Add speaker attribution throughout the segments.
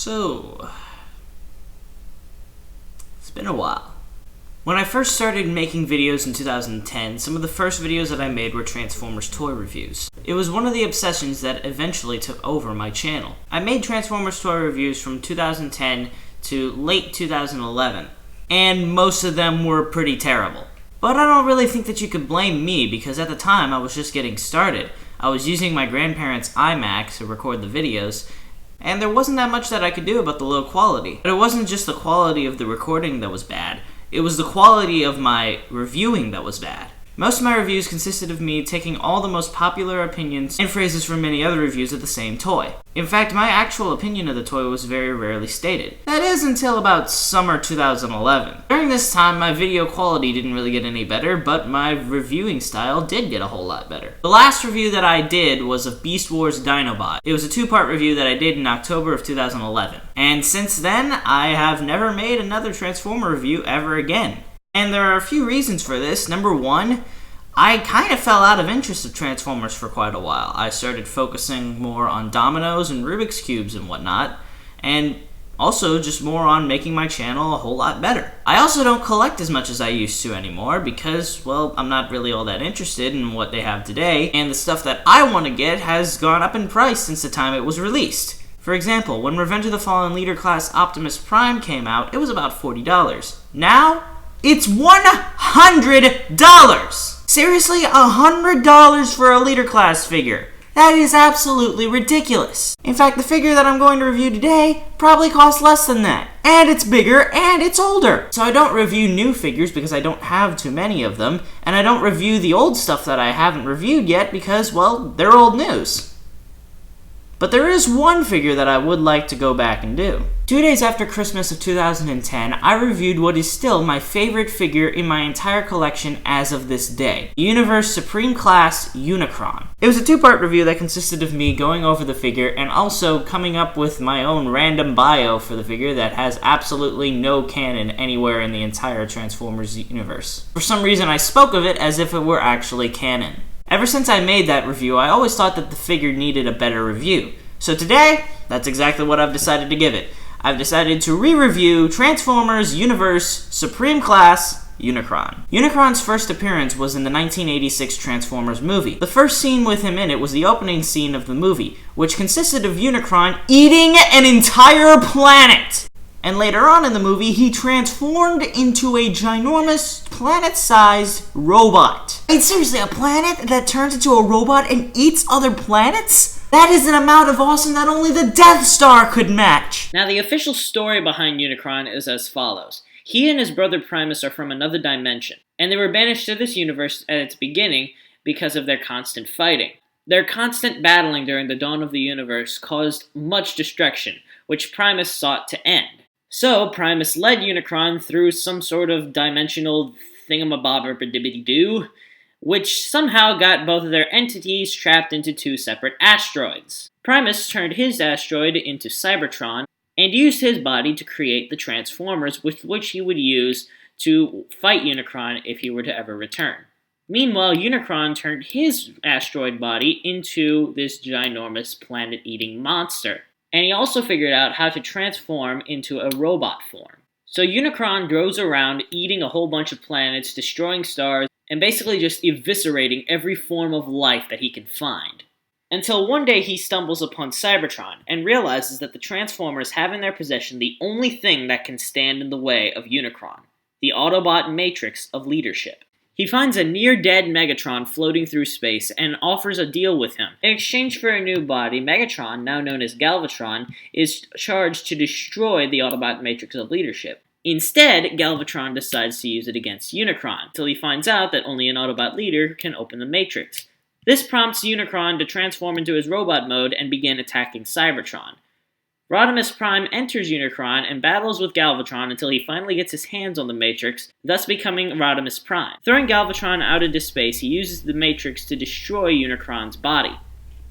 Speaker 1: So, it's been a while. When I first started making videos in 2010, some of the first videos that I made were Transformers toy reviews. It was one of the obsessions that eventually took over my channel. I made Transformers toy reviews from 2010 to late 2011, and most of them were pretty terrible. But I don't really think that you could blame me, because at the time I was just getting started. I was using my grandparents' iMac to record the videos, and there wasn't that much that I could do about the low quality. But it wasn't just the quality of the recording that was bad, it was the quality of my reviewing that was bad. Most of my reviews consisted of me taking all the most popular opinions and phrases from many other reviews of the same toy. In fact, my actual opinion of the toy was very rarely stated. That is until about summer 2011. During this time, my video quality didn't really get any better, but my reviewing style did get a whole lot better. The last review that I did was of Beast Wars Dinobot. It was a two-part review that I did in October of 2011. And since then, I have never made another Transformer review ever again. And there are a few reasons for this. Number one, I kind of fell out of interest of Transformers for quite a while. I started focusing more on dominoes and Rubik's Cubes and whatnot, and also just more on making my channel a whole lot better. I also don't collect as much as I used to anymore because, well, I'm not really all that interested in what they have today, and the stuff that I want to get has gone up in price since the time it was released. For example, when Revenge of the Fallen Leader Class Optimus Prime came out, it was about $40. Now, it's $100! Seriously, $100 for a Leader Class figure. That is absolutely ridiculous. In fact, the figure that I'm going to review today probably costs less than that. And it's bigger, and it's older. So I don't review new figures because I don't have too many of them, and I don't review the old stuff that I haven't reviewed yet because, well, they're old news. But there is one figure that I would like to go back and do. 2 days after Christmas of 2010, I reviewed what is still my favorite figure in my entire collection as of this day, Universe Supreme Class UNICRON. It was a two-part review that consisted of me going over the figure and also coming up with my own random bio for the figure that has absolutely no canon anywhere in the entire Transformers universe. For some reason, I spoke of it as if it were actually canon. Ever since I made that review, I always thought that the figure needed a better review. So today, that's exactly what I've decided to give it. I've decided to re-review Transformers Universe Supreme Class UNICRON. UNICRON's first appearance was in the 1986 Transformers movie. The first scene with him in it was the opening scene of the movie, which consisted of UNICRON eating an entire planet! And later on in the movie, he transformed into a ginormous, planet-sized robot. I mean, seriously, a planet that turns into a robot and eats other planets? That is an amount of awesome that only the Death Star could match! Now, the official story behind Unicron is as follows. He and his brother Primus are from another dimension, and they were banished to this universe at its beginning because of their constant fighting. Their constant battling during the dawn of the universe caused much destruction, which Primus sought to end. So, Primus led Unicron through some sort of dimensional thingamabobber-dibbity-doo, which somehow got both of their entities trapped into two separate asteroids. Primus turned his asteroid into Cybertron, and used his body to create the Transformers with which he would use to fight Unicron if he were to ever return. Meanwhile, Unicron turned his asteroid body into this ginormous planet-eating monster. And he also figured out how to transform into a robot form. So Unicron goes around eating a whole bunch of planets, destroying stars, and basically just eviscerating every form of life that he can find. Until one day he stumbles upon Cybertron, and realizes that the Transformers have in their possession the only thing that can stand in the way of Unicron, the Autobot matrix of leadership. He finds a near-dead Megatron floating through space and offers a deal with him. In exchange for a new body, Megatron, now known as Galvatron, is charged to destroy the Autobot Matrix of Leadership. Instead, Galvatron decides to use it against Unicron, until he finds out that only an Autobot leader can open the Matrix. This prompts Unicron to transform into his robot mode and begin attacking Cybertron. Rodimus Prime enters Unicron and battles with Galvatron until he finally gets his hands on the Matrix, thus becoming Rodimus Prime. Throwing Galvatron out into space, he uses the Matrix to destroy Unicron's body,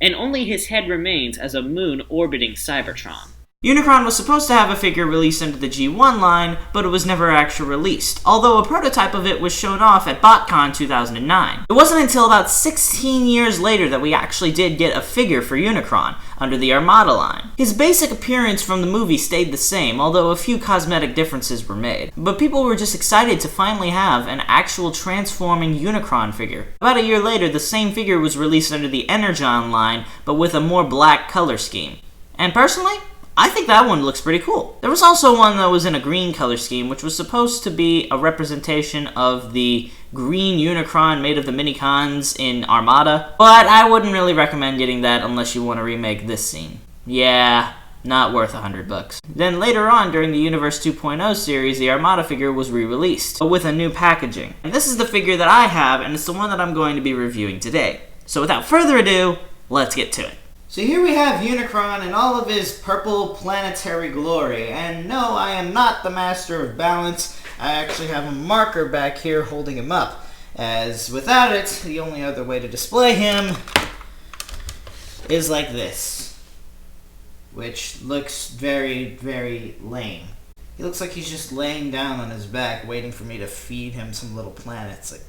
Speaker 1: and only his head remains as a moon orbiting Cybertron. Unicron was supposed to have a figure released under the G1 line, but it was never actually released, although a prototype of it was shown off at BotCon 2009. It wasn't until about 16 years later that we actually did get a figure for Unicron, under the Armada line. His basic appearance from the movie stayed the same, although a few cosmetic differences were made. But people were just excited to finally have an actual transforming Unicron figure. About a year later, the same figure was released under the Energon line, but with a more black color scheme. And personally, I think that one looks pretty cool. There was also one that was in a green color scheme, which was supposed to be a representation of the green Unicron made of the Minicons in Armada, but I wouldn't really recommend getting that unless you want to remake this scene. Yeah, not worth $100. Then later on, during the Universe 2.0 series, the Armada figure was re-released, but with a new packaging. And this is the figure that I have, and it's the one that I'm going to be reviewing today. So without further ado, let's get to it. So here we have Unicron in all of his purple planetary glory, and no, I am not the master of balance. I actually have a marker back here holding him up, as without it, the only other way to display him is like this, which looks very, very lame. He looks like he's just laying down on his back, waiting for me to feed him some little planets, like,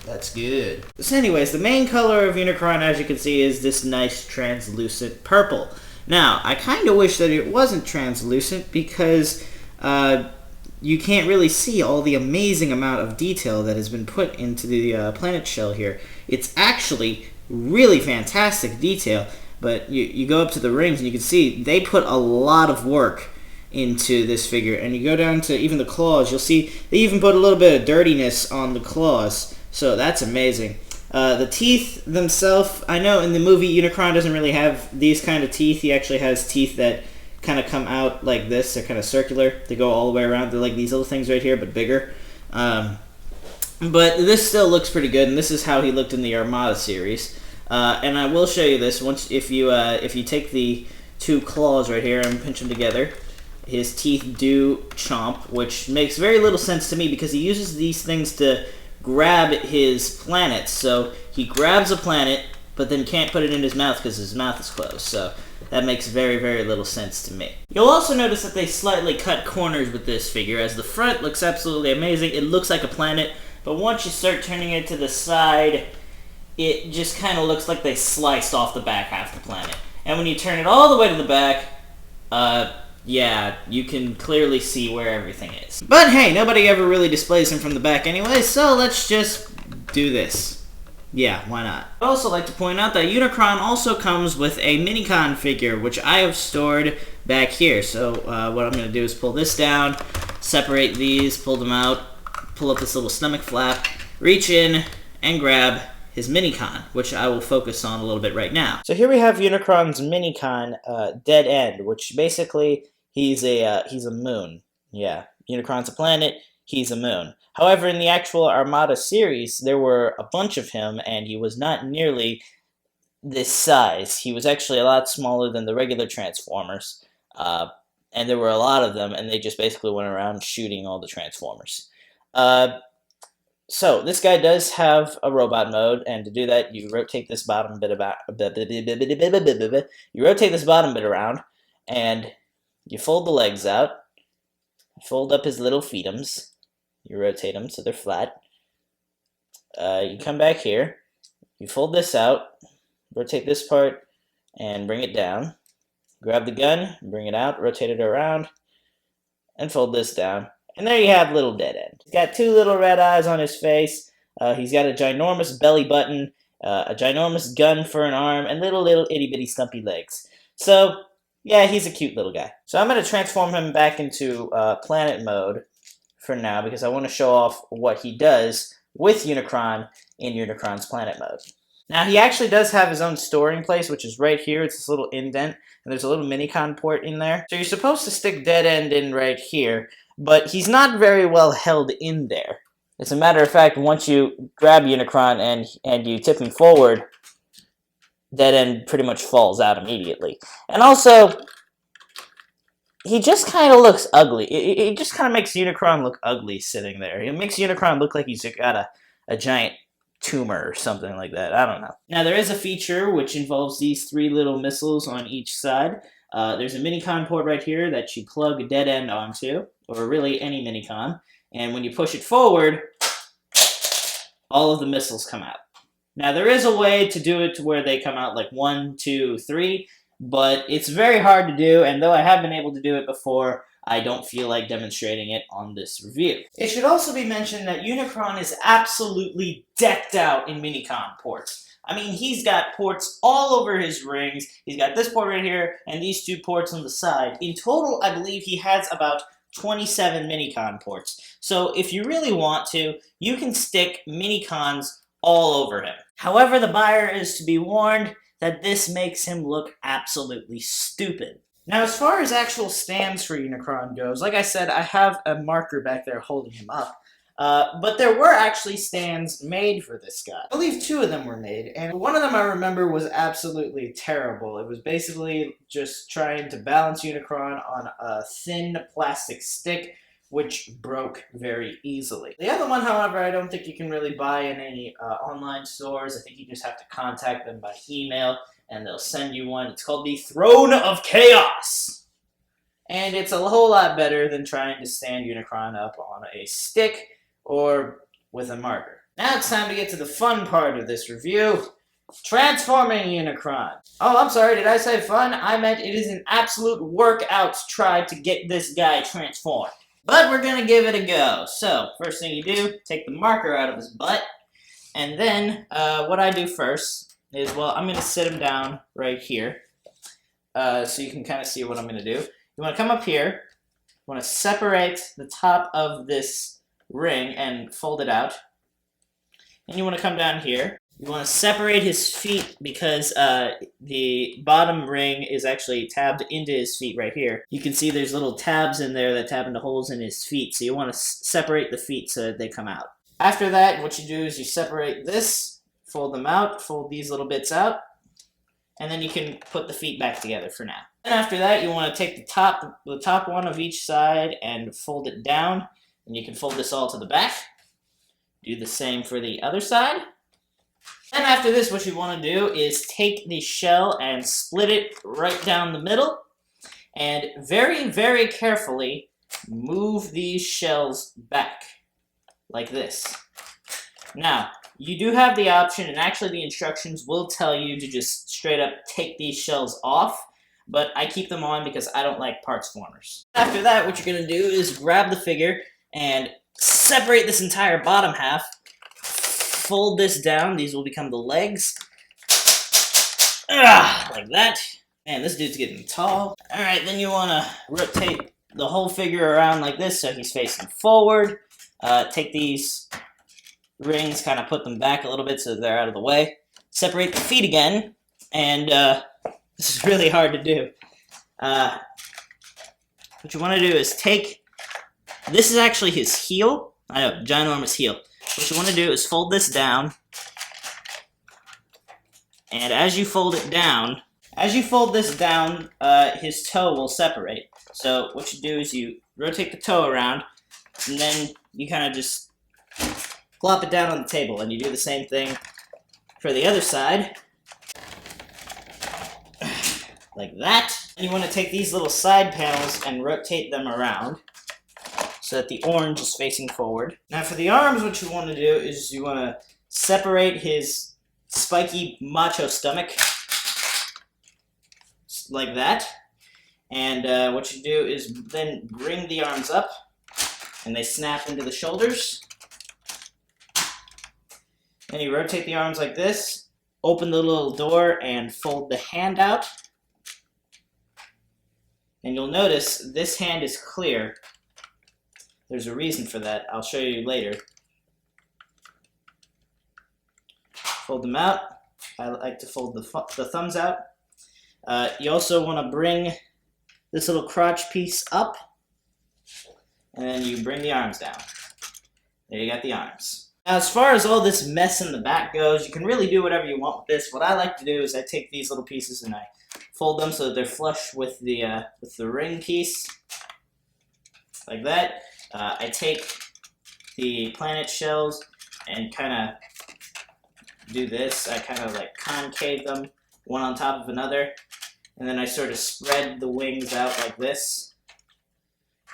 Speaker 1: that's good. So anyways, the main color of Unicron, as you can see, is this nice translucent purple. Now, I kind of wish that it wasn't translucent because you can't really see all the amazing amount of detail that has been put into the planet shell here. It's actually really fantastic detail, but you go up to the rings and you can see they put a lot of work into this figure, and you go down to even the claws, you'll see they even put a little bit of dirtiness on the claws, so that's amazing. The teeth themselves, I know in the movie Unicron doesn't really have these kind of teeth. He actually has teeth that kind of come out like this. They're kind of circular. They go all the way around. They're like these little things right here, but bigger. But this still looks pretty good, and this is how he looked in the Armada series. And I will show you this once if you take the two claws right here and pinch them together. His teeth do chomp, which makes very little sense to me because he uses these things to grab his planets. So he grabs a planet, but then can't put it in his mouth because his mouth is closed. So that makes very, very little sense to me. You'll also notice that they slightly cut corners with this figure, as the front looks absolutely amazing. It looks like a planet, but once you start turning it to the side, it just kind of looks like they sliced off the back half of the planet. And when you turn it all the way to the back, yeah, you can clearly see where everything is. But hey, nobody ever really displays him from the back anyway, so let's just do this. Yeah, why not? I'd also like to point out that Unicron also comes with a Minicon figure, which I have stored back here. So what I'm going to do is pull this down, separate these, pull them out, pull up this little stomach flap, reach in, and grab his Minicon, which I will focus on a little bit right now. So here we have Unicron's Minicon Dead End, which basically he's a moon. Yeah, Unicron's a planet, he's a moon. However, in the actual Armada series, there were a bunch of him, and he was not nearly this size. He was actually a lot smaller than the regular Transformers, and there were a lot of them, and they just basically went around shooting all the Transformers. So this guy does have a robot mode, and to do that, you rotate this bottom bit around, and you fold the legs out, fold up his little feetums, you rotate them so they're flat. You come back here, you fold this out, rotate this part, and bring it down. Grab the gun, bring it out, rotate it around, and fold this down. And there you have little Dead End. He's got two little red eyes on his face. He's got a ginormous belly button, a ginormous gun for an arm, and little itty-bitty stumpy legs. So, yeah, he's a cute little guy. So I'm going to transform him back into planet mode for now because I want to show off what he does with Unicron in Unicron's planet mode. Now, he actually does have his own storing place, which is right here. It's this little indent, and there's a little Minicon port in there. So you're supposed to stick Dead End in right here, but he's not very well held in there. As a matter of fact, once you grab Unicron and you tip him forward, Dead End pretty much falls out immediately. And also, he just kind of looks ugly. It just kind of makes Unicron look ugly sitting there. It makes Unicron look like he's got a giant tumor or something like that. I don't know. Now, there is a feature which involves these 3 little missiles on each side. There's a Minicon port right here that you plug a dead end onto, or really any Minicon. And when you push it forward, all of the missiles come out. Now, there is a way to do it to where they come out like 1, 2, 3, but it's very hard to do, and though I have been able to do it before, I don't feel like demonstrating it on this review. It should also be mentioned that UNICRON is absolutely decked out in Minicon ports. I mean, he's got ports all over his rings. He's got this port right here, and these 2 ports on the side. In total, I believe he has about 27 Minicon ports. So if you really want to, you can stick Minicons all over him. However, the buyer is to be warned that this makes him look absolutely stupid. Now, as far as actual stands for UNICRON goes, like I said, I have a marker back there holding him up. But there were actually stands made for this guy. I believe 2 of them were made, and one of them I remember was absolutely terrible. It was basically just trying to balance UNICRON on a thin plastic stick, which broke very easily. The other one, however, I don't think you can really buy in any online stores. I think you just have to contact them by email, and they'll send you one. It's called the Throne of Chaos. And it's a whole lot better than trying to stand UNICRON up on a stick or with a marker. Now it's time to get to the fun part of this review. Transforming UNICRON. Oh, I'm sorry, did I say fun? I meant it is an absolute workout to try to get this guy transformed. But we're going to give it a go. So, first thing you do, take the marker out of his butt. And then, what I do first is, well, I'm going to sit him down right here. So you can kind of see what I'm going to do. You want to come up here. You want to separate the top of this ring and fold it out. And you want to come down here. You want to separate his feet because the bottom ring is actually tabbed into his feet right here. You can see there's little tabs in there that tab into holes in his feet, so you want to separate the feet so that they come out. After that, what you do is you separate this, fold them out, fold these little bits out, and then you can put the feet back together for now. And after that, you want to take the top one of each side and fold it down, and you can fold this all to the back. Do the same for the other side. And after this, what you want to do is take the shell and split it right down the middle, and very, very carefully move these shells back, like this. Now, you do have the option, and actually the instructions will tell you to just straight up take these shells off, but I keep them on because I don't like parts formers. After that, what you're going to do is grab the figure and separate this entire bottom half, fold this down, these will become the legs, like that. Man, this dude's getting tall. Alright, then you want to rotate the whole figure around like this so he's facing forward. Take these rings, kind of put them back a little bit so they're out of the way. Separate the feet again, and this is really hard to do. What you want to do is take, this is actually his heel. I know, ginormous heel. What you want to do is fold this down, and as you fold it down, his toe will separate. So what you do is you rotate the toe around, and then you kind of just plop it down on the table, and you do the same thing for the other side, like that. And you want to take these little side panels and rotate them around, so that the orange is facing forward. Now for the arms, what you want to do is you want to separate his spiky macho stomach, like that. And what you do is then bring the arms up, and they snap into the shoulders. Then you rotate the arms like this, open the little door, and fold the hand out. And you'll notice this hand is clear. There's a reason for that. I'll show you later. Fold them out. I like to fold the thumbs out. You also want to bring this little crotch piece up, and then you bring the arms down. There you got the arms. Now, as far as all this mess in the back goes, you can really do whatever you want with this. What I like to do is I take these little pieces and I fold them so that they're flush with the ring piece, like that. I take the planet shells and kind of do this. I kind of like concave them one on top of another, and then I sort of spread the wings out like this.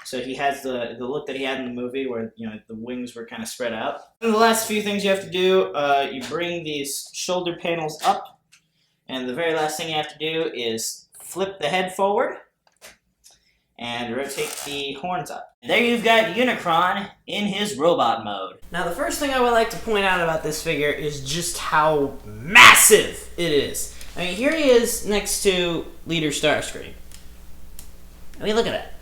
Speaker 1: So he has the look that he had in the movie where, you know, the wings were kind of spread out. And the last few things you have to do, you bring these shoulder panels up, and the very last thing you have to do is flip the head forward and rotate the horns up. And there you've got Unicron in his robot mode. Now the first thing I would like to point out about this figure is just how massive it is. I mean, here he is next to Leader Starscream. I mean, look at that.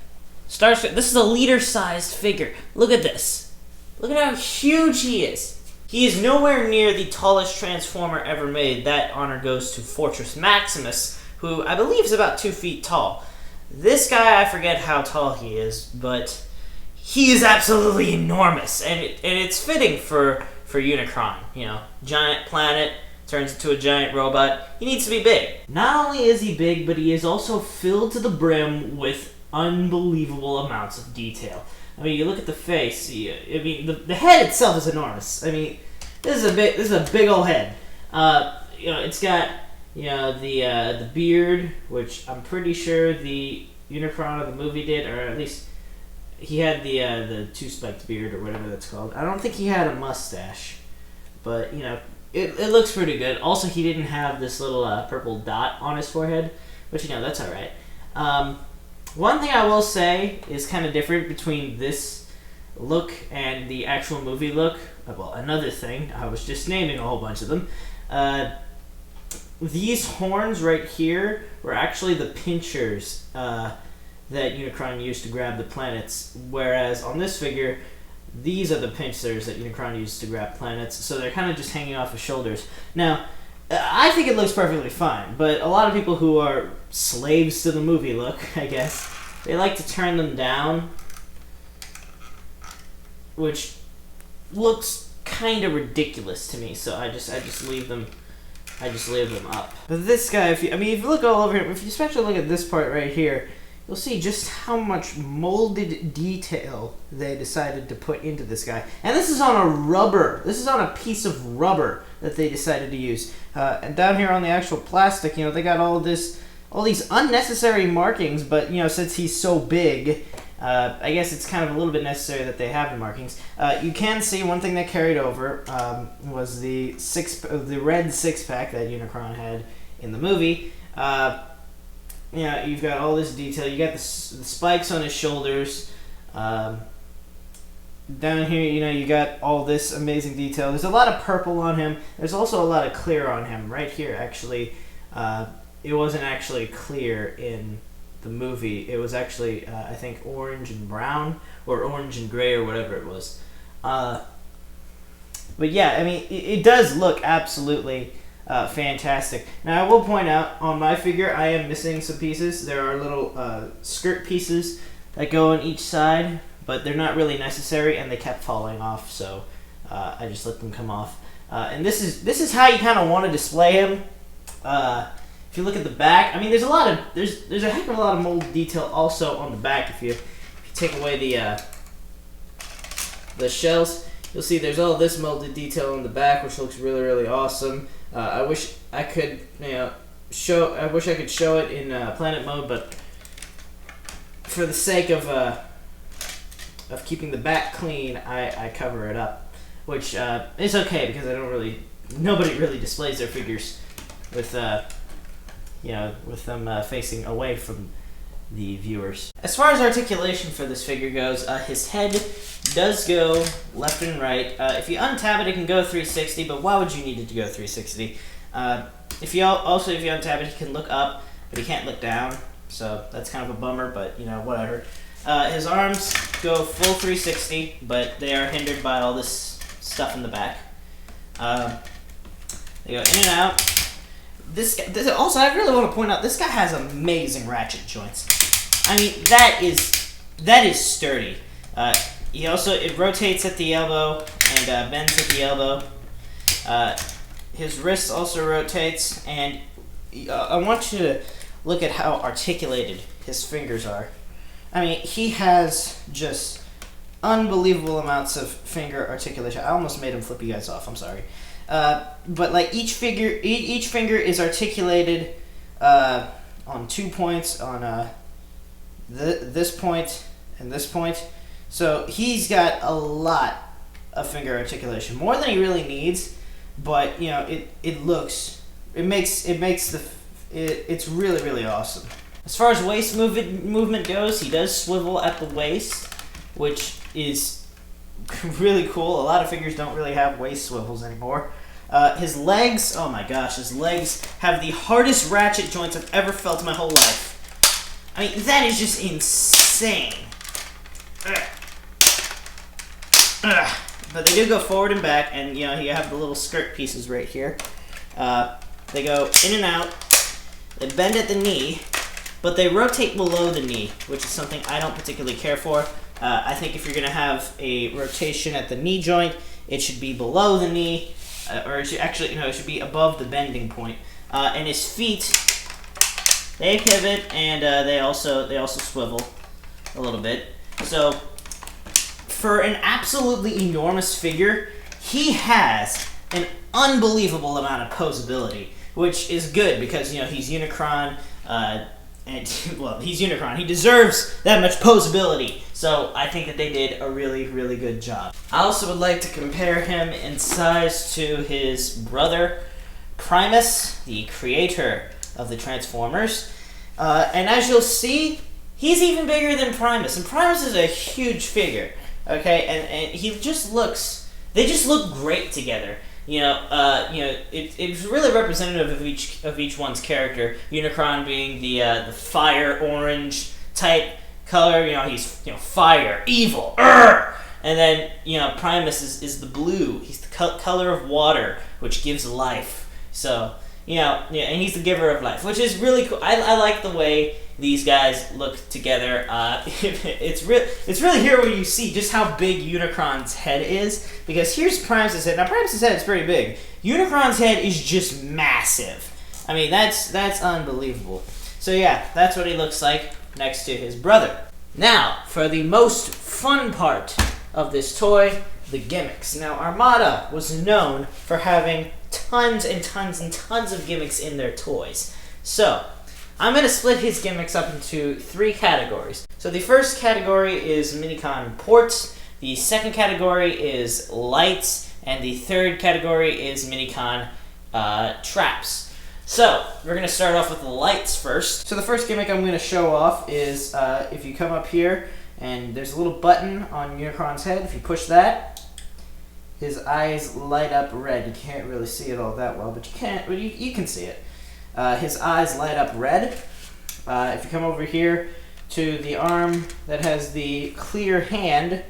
Speaker 1: Starscream, this is a leader-sized figure. Look at this. Look at how huge he is. He is nowhere near the tallest Transformer ever made. That honor goes to Fortress Maximus, who I believe is about 2 feet tall. This guy, I forget how tall he is, but he is absolutely enormous, and it's fitting for Unicron. You know, giant planet turns into a giant robot. He needs to be big. Not only is he big, but he is also filled to the brim with unbelievable amounts of detail. I mean, you look at the face. I mean, the head itself is enormous. I mean, this is a big old head. You know, it's got, you know, the beard, which I'm pretty sure the Unicron of the movie did, or at least he had the two-spiked beard or whatever that's called. I don't think he had a mustache, but you know, it looks pretty good. Also, he didn't have this little purple dot on his forehead, but you know, that's all right. One thing I will say is kind of different between this look and the actual movie look. Well, another thing, I was just naming a whole bunch of them. These horns right here were actually the pinchers that Unicron used to grab the planets, whereas on this figure, these are the pincers that Unicron used to grab planets, so they're kind of just hanging off his shoulders. Now, I think it looks perfectly fine, but a lot of people who are slaves to the movie look, I guess, they like to turn them down, which looks kind of ridiculous to me, so I just leave them up. But this guy, if you look all over him, if you especially look at this part right here, you'll see just how much molded detail they decided to put into this guy. And this is on a rubber. This is on a piece of rubber that they decided to use. And down here on the actual plastic, you know, they got all these unnecessary markings, but, you know, since he's so big, I guess it's kind of a little bit necessary that they have the markings. You can see one thing that carried over was the red six-pack that Unicron had in the movie. Yeah, you've got all this detail. You got the spikes on his shoulders. Down here, you know, you got all this amazing detail. There's a lot of purple on him. There's also a lot of clear on him. Right here, actually, it wasn't actually clear in the movie. It was actually, I think, orange and brown, or orange and gray, or whatever it was. But yeah, I mean, it does look absolutely fantastic. Now, I will point out, on my figure, I am missing some pieces. There are little skirt pieces that go on each side, but they're not really necessary, and they kept falling off, so I just let them come off. And this is how you kind of want to display him. If you look at the back, I mean, there's a heck of a lot of mold detail also on the back. If you take away the shells, you'll see there's all this molded detail on the back, which looks really, really awesome. I wish I could, show it in planet mode, but for the sake of keeping the back clean, I cover it up, which is okay because nobody really displays their figures with with them facing away from the viewers. As far as articulation for this figure goes, his head does go left and right. If you untab it, it can go 360, but why would you need it to go 360? If you untab it, he can look up, but he can't look down, so that's kind of a bummer, but whatever. His arms go full 360, but they are hindered by all this stuff in the back. They go in and out. Also, I really want to point out, this guy has amazing ratchet joints. I mean, that is sturdy. It rotates at the elbow and bends at the elbow. His wrist also rotates, and I want you to look at how articulated his fingers are. I mean, he has just unbelievable amounts of finger articulation. I almost made him flip you guys off, I'm sorry.
Speaker 2: but like each finger is articulated on 2 points, on this point and this point. So he's got a lot of finger articulation, more than he really needs. But you know, it's really, really awesome. As far as waist movement goes, he does swivel at the waist, which is really cool. A lot of figures don't really have waist swivels anymore. His legs, oh my gosh, his legs have the hardest ratchet joints I've ever felt in my whole life. I mean, that is just insane. But they do go forward and back, and you know, you have the little skirt pieces right here. They go in and out, they bend at the knee, but they rotate below the knee, which is something I don't particularly care for. I think if you're going to have a rotation at the knee joint, it should be below the knee, or it should actually, it should be above the bending point. And his feet, they pivot, and they also swivel a little bit. So for an absolutely enormous figure, he has an unbelievable amount of posability, which is good because, you know, he's Unicron, and well, he's Unicron. He deserves that much posability. So I think that they did a really, really good job. I also would like to compare him in size to his brother, Primus, the creator of the Transformers. And as you'll see, he's even bigger than Primus. And Primus is a huge figure. Okay, and he just looks, they just look great together. It's really representative of each one's character. Unicron being the fire orange type color. You know, he's fire, evil, and then Primus is the blue. He's the color of water, which gives life. So and he's the giver of life, which is really cool. I like the way these guys look together. It's really here where you see just how big Unicron's head is, because here's Primus' head. Now Primus' head is pretty big. Unicron's head is just massive. I mean, that's unbelievable. So yeah, that's what he looks like next to his brother. Now, for the most fun part of this toy, the gimmicks. Now, Armada was known for having tons and tons and tons of gimmicks in their toys. So I'm going to split his gimmicks up into 3 categories. So the first category is Minicon ports, the second category is lights, and the third category is Minicon traps. So we're going to start off with the lights first. So the first gimmick I'm going to show off is if you come up here and there's a little button on Unicron's head. If you push that, his eyes light up red. You can't really see it all that well, but you can see it. His eyes light up red. If you come over here to the arm that has the clear hand,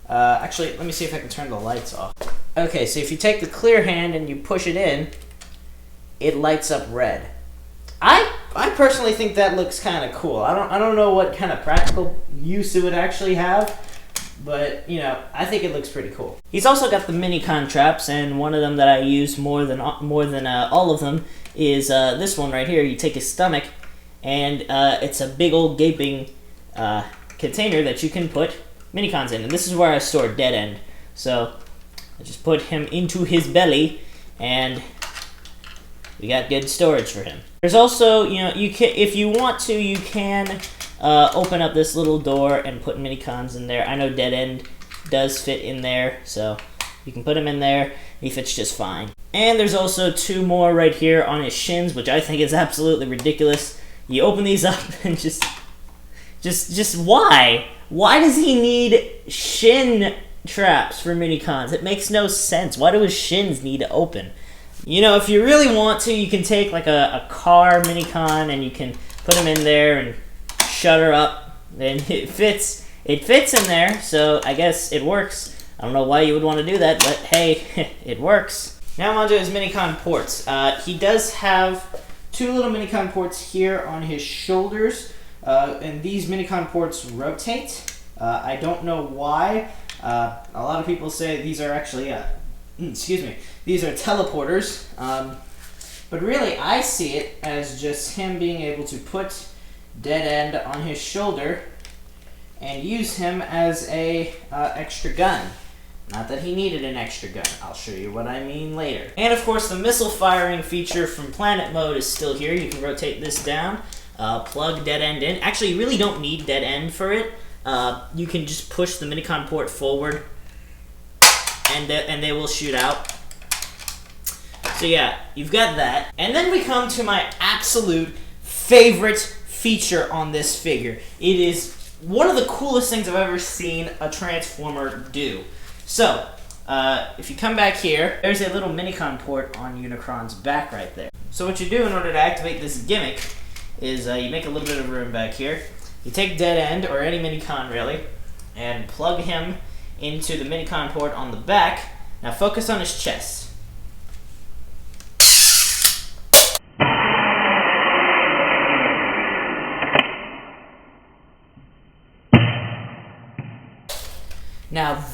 Speaker 2: actually, let me see if I can turn the lights off. Okay, so if you take the clear hand and you push it in, it lights up red. I personally think that looks kind of cool. I don't know what kind of practical use it would actually have, but I think it looks pretty cool. He's also got the Minicon traps, and one of them that I use more than all of them is this one right here. You take his stomach, and it's a big old gaping container that you can put Minicons in, and this is where I store Dead End. So I just put him into his belly, and we got good storage for him. There's also, you can, if you want to, you can open up this little door and put Minicons in there. I know Dead End does fit in there, so you can put him in there. He fits just fine. And there's also 2 more right here on his shins, which I think is absolutely ridiculous. You open these up and just why? Why does he need shin traps for Minicons? It makes no sense. Why do his shins need to open? If you really want to, you can take like a car Minicon and you can put him in there and shut her up, and it fits in there, so I guess it works. I don't know why you would want to do that, but hey, it works. Now I'm on to his Minicon ports. He does have 2 little Minicon ports here on his shoulders, and these Minicon ports rotate. I don't know why. A lot of people say these are actually, these are teleporters, but really I see it as just him being able to put Dead End on his shoulder and use him as a extra gun. Not that he needed an extra gun. I'll show you what I mean later. And of course, the missile firing feature from Planet Mode is still here. You can rotate this down, plug dead end in. Actually, you really don't need dead end for it. You can just push the minicon port forward, and they will shoot out. So yeah, you've got that. And then we come to my absolute favorite feature on this figure. It is one of the coolest things I've ever seen a Transformer do. So, if you come back here, there's a little minicon port on Unicron's back right there. So what you do in order to activate this gimmick is you make a little bit of room back here. You take dead end, or any minicon really, and plug him into the minicon port on the back. Now focus on his chest. Now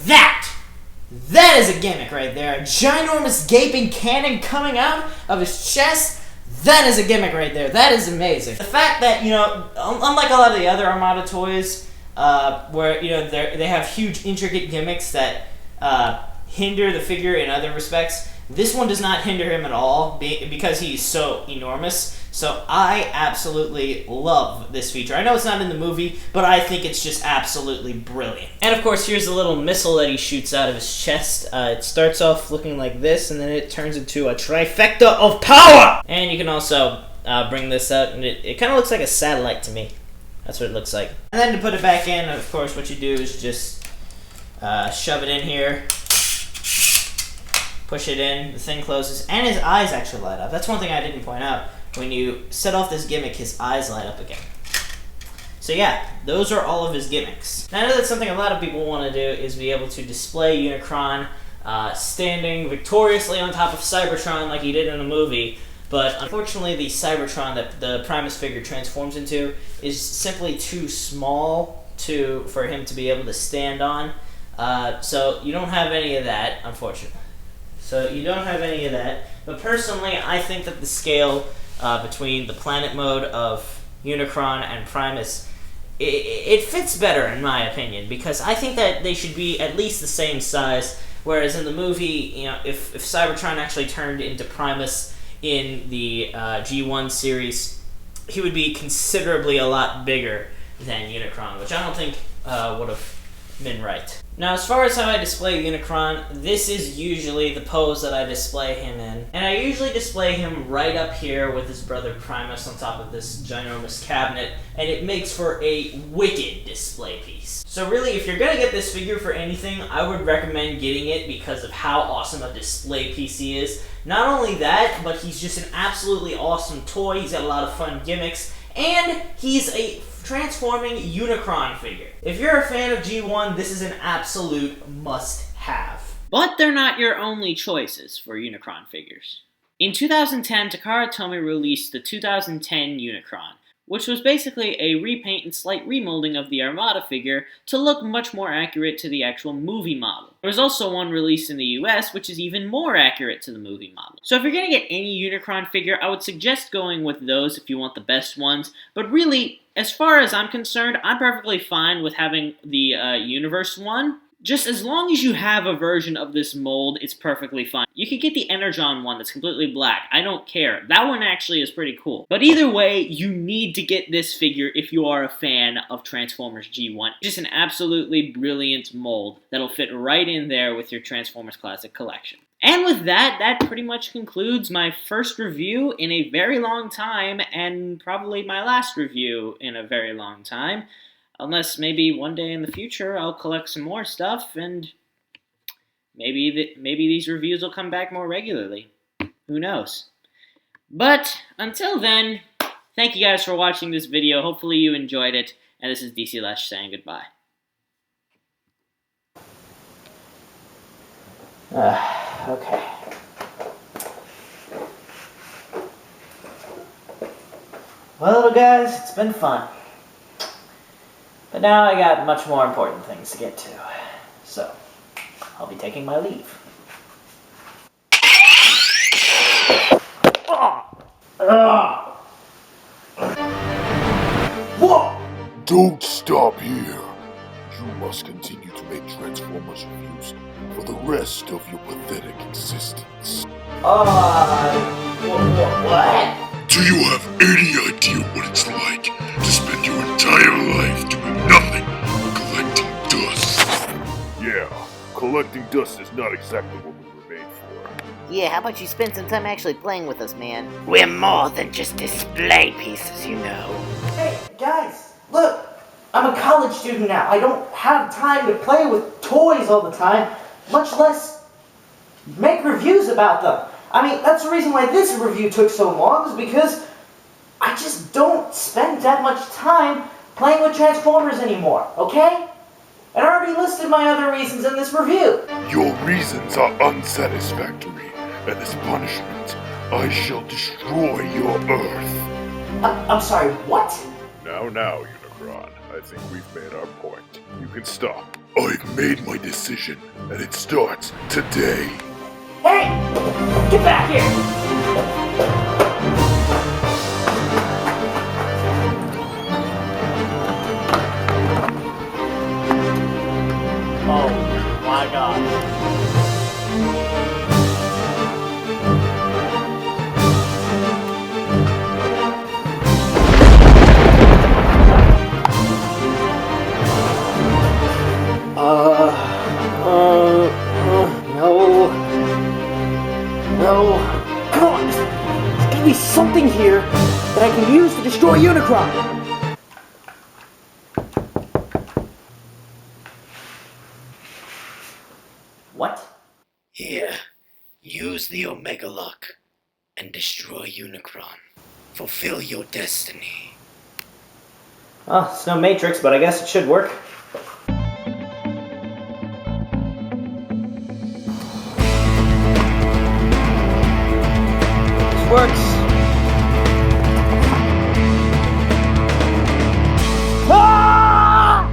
Speaker 2: that is a gimmick right there. A ginormous gaping cannon coming out of his chest. That is a gimmick right there. That is amazing. The fact that, you know, unlike a lot of the other Armada toys, where, you know, they have huge intricate gimmicks that hinder the figure in other respects, this one does not hinder him at all because he's so enormous. So I absolutely love this feature. I know it's not in the movie, but I think it's just absolutely brilliant. And of course, here's the little missile that he shoots out of his chest. It starts off looking like this, and then it turns into a trifecta of power! And you can also bring this out, and it kind of looks like a satellite to me. That's what it looks like. And then to put it back in, of course, what you do is just shove it in here. Push it in, the thing closes, and his eyes actually light up. That's one thing I didn't point out. When you set off this gimmick, his eyes light up again. So yeah, those are all of his gimmicks. Now I know that's something a lot of people want to do, is be able to display Unicron standing victoriously on top of Cybertron like he did in the movie, but unfortunately the Cybertron that the Primus figure transforms into is simply too small for him to be able to stand on. So you don't have any of that, unfortunately. So you don't have any of that. But personally, I think that the scale between the Planet Mode of Unicron and Primus, it fits better in my opinion, because I think that they should be at least the same size, whereas in the movie, you know, if Cybertron actually turned into Primus in the G1 series, he would be considerably a lot bigger than Unicron, which I don't think would have been right. Now, as far as how I display Unicron, this is usually the pose that I display him in. And I usually display him right up here with his brother Primus on top of this ginormous cabinet, and it makes for a wicked display piece. So really, if you're gonna get this figure for anything, I would recommend getting it because of how awesome a display piece he is. Not only that, but he's just an absolutely awesome toy. He's got a lot of fun gimmicks, and he's a transforming Unicron figure. If you're a fan of G1, this is an absolute must-have. But they're not your only choices for Unicron figures. In 2010, Takara Tomy released the 2010 Unicron, which was basically a repaint and slight remolding of the Armada figure to look much more accurate to the actual movie model. There was also one released in the US, which is even more accurate to the movie model. So if you're going to get any Unicron figure, I would suggest going with those if you want the best ones, but really, as far as I'm concerned, I'm perfectly fine with having the Universe one. Just as long as you have a version of this mold, it's perfectly fine. You could get the Energon one that's completely black. I don't care. That one actually is pretty cool. But either way, you need to get this figure if you are a fan of Transformers G1. Just an absolutely brilliant mold that'll fit right in there with your Transformers Classic collection. And with that, that pretty much concludes my first review in a very long time, and probably my last review in a very long time. Unless maybe one day in the future I'll collect some more stuff, and maybe these reviews will come back more regularly. Who knows? But until then, thank you guys for watching this video. Hopefully you enjoyed it, and this is dclaiche saying goodbye. Okay. Well, little guys, it's been fun. But now I got much more important things to get to. So, I'll be taking my leave.
Speaker 3: Whoa! Don't stop here. you must continue to make Transformers reviews for the rest of your pathetic existence.
Speaker 2: What?
Speaker 3: Do you have any idea what it's like to spend your entire life doing nothing but collecting dust? Yeah, collecting dust is not exactly what we were made for.
Speaker 4: Yeah, how about you spend some time actually playing with us, man? We're more than just display pieces, you know.
Speaker 1: Hey, guys, look! I'm a college student now. I don't have time to play with toys all the time, much less make reviews about them. I mean, that's the reason why this review took so long, is because I just don't spend that much time playing with Transformers anymore, okay? And I already listed my other reasons in this review.
Speaker 3: Your reasons are unsatisfactory, and as punishment, I shall destroy your Earth.
Speaker 1: I'm sorry, what?
Speaker 3: Now, Unicron, I think we've made our point. You can stop. I've made my decision, and it starts today.
Speaker 1: Hey! Get back here!
Speaker 2: Oh my god.
Speaker 1: No. Come on, there's gotta be something here that I can use to destroy Unicron. What?
Speaker 4: Here, use the Omega Lock and destroy Unicron. Fulfill your destiny.
Speaker 1: Oh, it's no Matrix, but I guess it should work. This works. Ah!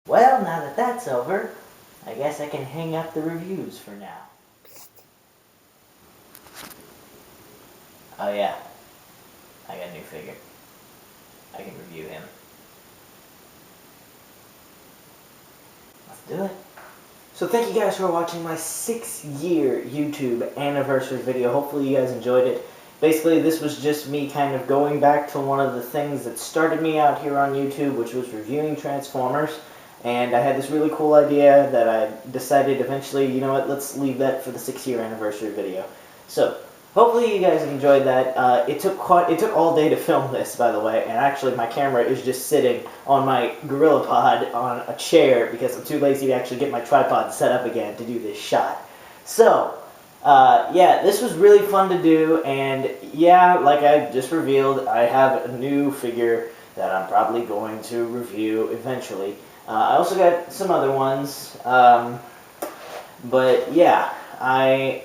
Speaker 1: Well, now that that's over, I guess I can hang up the reviews for now. Oh yeah, I got a new figure. I can review him. Let's do it. So thank you guys for watching my 6-year YouTube anniversary video. Hopefully you guys enjoyed it. Basically, this was just me kind of going back to one of the things that started me out here on YouTube, which was reviewing Transformers. And I had this really cool idea that I decided eventually, you know what, let's leave that for the 6-year anniversary video. So, hopefully you guys enjoyed that. It took all day to film this, by the way, and actually my camera is just sitting on my GorillaPod on a chair because I'm too lazy to actually get my tripod set up again to do this shot. So, yeah, this was really fun to do, and yeah, like I just revealed, I have a new figure that I'm probably going to review eventually. I also got some other ones, but yeah, I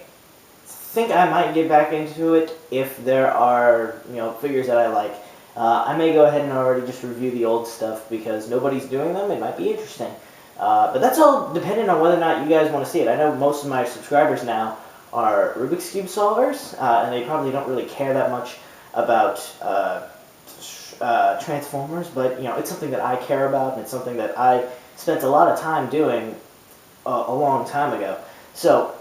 Speaker 1: think I might get back into it if there are, you know, figures that I like. I may go ahead and already just review the old stuff because nobody's doing them. It might be interesting. But that's all dependent on whether or not you guys want to see it. I know most of my subscribers now are Rubik's Cube solvers, and they probably don't really care that much about Transformers, but you know, it's something that I care about, and it's something that I spent a lot of time doing a long time ago. So,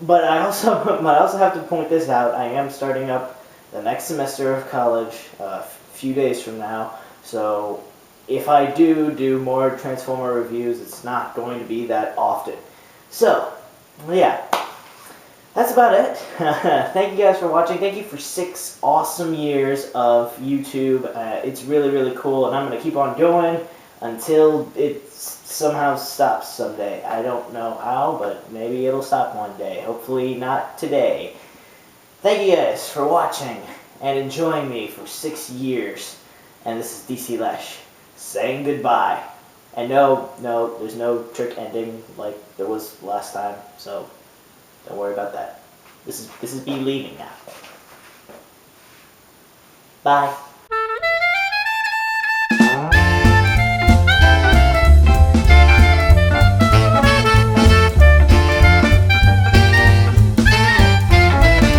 Speaker 1: but I also have to point this out. I am starting up the next semester of college a few days from now. So, if I do more Transformer reviews, it's not going to be that often. So, yeah. That's about it. Thank you guys for watching. Thank you for 6 awesome years of YouTube. It's really, really cool, and I'm going to keep on going until it somehow stops someday. I don't know how, but maybe it'll stop one day. Hopefully not today. Thank you guys for watching and enjoying me for 6 years. And this is dclaiche saying goodbye. And no, there's no trick ending like there was last time, so don't worry about that. This is me leaving now. Bye.